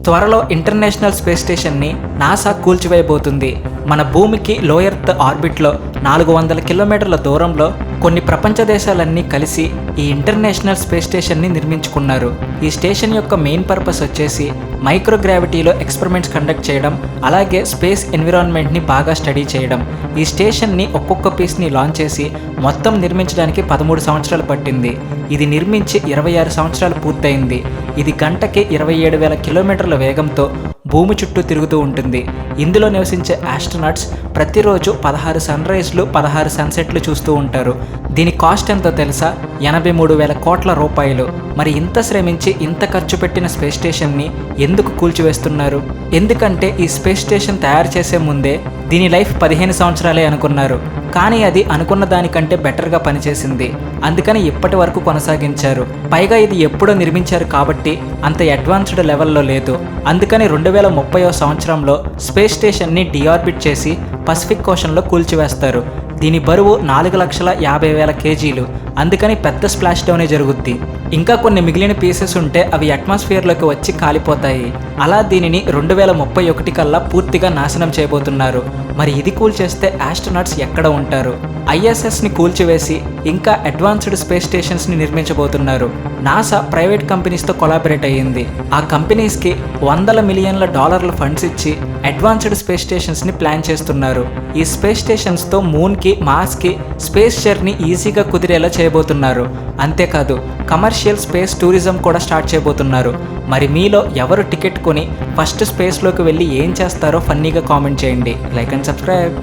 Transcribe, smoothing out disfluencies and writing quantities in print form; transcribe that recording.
త్వరలో international space స్టేషన్ని NASA కూల్చివేయబోతుంది. మన భూమికి లో ఎర్త్ ఆర్బిట్లో 400 కిలోమీటర్ల దూరంలో కొన్ని ప్రపంచ దేశాలన్నీ కలిసి ఈ ఇంటర్నేషనల్ స్పేస్ స్టేషన్ని నిర్మించుకున్నారు. ఈ స్టేషన్ యొక్క మెయిన్ పర్పస్ వచ్చేసి మైక్రోగ్రావిటీలో ఎక్స్పెరిమెంట్స్ కండక్ట్ చేయడం, అలాగే స్పేస్ ఎన్విరాన్మెంట్ని బాగా స్టడీ చేయడం. ఈ స్టేషన్ని ఒక్కొక్క పీస్ని లాంచ్ చేసి మొత్తం నిర్మించడానికి 13 సంవత్సరాలు పట్టింది. ఇది నిర్మించి 26 సంవత్సరాలు పూర్తయింది. ఇది గంటకి 27,000 కిలోమీటర్ల వేగంతో భూమి చుట్టూ తిరుగుతూ ఉంటుంది. ఇందులో నివసించే ఆస్ట్రోనాట్స్ ప్రతిరోజు 16 సన్ రైజ్లు 16 సన్సెట్లు చూస్తూ ఉంటారు. దీని కాస్ట్ ఎంతో తెలుసా? 83,000 కోట్ల రూపాయలు. మరి ఇంత శ్రమించి ఇంత ఖర్చు పెట్టిన స్పేస్ స్టేషన్ని ఎందుకు కూల్చివేస్తున్నారు? ఎందుకంటే ఈ స్పేస్ స్టేషన్ తయారు చేసే ముందే దీని లైఫ్ 15 సంవత్సరాలే అనుకున్నారు. కానీ అది అనుకున్న దానికంటే బెటర్గా పనిచేసింది. అందుకని ఇప్పటి వరకు కొనసాగించారు. పైగా ఇది ఎప్పుడో నిర్మించారు కాబట్టి అంత అడ్వాన్స్డ్ లెవెల్లో లేదు. అందుకని 2030వ సంవత్సరంలో స్పేస్ స్టేషన్ని డిఆర్బిట్ చేసి పసిఫిక్ ఓషన్లో కూల్చివేస్తారు. దీని బరువు 4,50,000 కేజీలు. అందుకని పెద్ద స్ప్లాష్ డౌనే జరుగుద్ది. ఇంకా కొన్ని మిగిలిన పీసెస్ ఉంటే అవి అట్మాస్ఫియర్లోకి వచ్చి కాలిపోతాయి. అలా దీనిని 2031 కల్లా పూర్తిగా నాశనం చేయబోతున్నారు. మరి ఇది కూల్చేస్తే ఆస్ట్రోనాట్స్ ఎక్కడ ఉంటారు? ఐఎస్ఎస్ని కూల్చివేసి ఇంకా అడ్వాన్స్డ్ స్పేస్ స్టేషన్స్ని నిర్మించబోతున్నారు. నాసా ప్రైవేట్ కంపెనీస్తో కొలాబరేట్ అయ్యింది. ఆ కంపెనీస్కి $100 మిలియన్ల ఫండ్స్ ఇచ్చి అడ్వాన్స్డ్ స్పేస్ స్టేషన్స్ని ప్లాన్ చేస్తున్నారు. ఈ స్పేస్ స్టేషన్స్తో మూన్కి, మార్స్కి స్పేస్ జర్నీ ఈజీగా కుదిరేలా చేయబోతున్నారు. అంతేకాదు కమర్షియల్ స్పేస్ టూరిజం కూడా స్టార్ట్ చేయబోతున్నారు. మరి మీలో ఎవరు టికెట్ కొని ఫస్ట్ స్పేస్లోకి వెళ్ళి ఏం చేస్తారో ఫన్నీగా కామెంట్ చేయండి. Like and subscribe.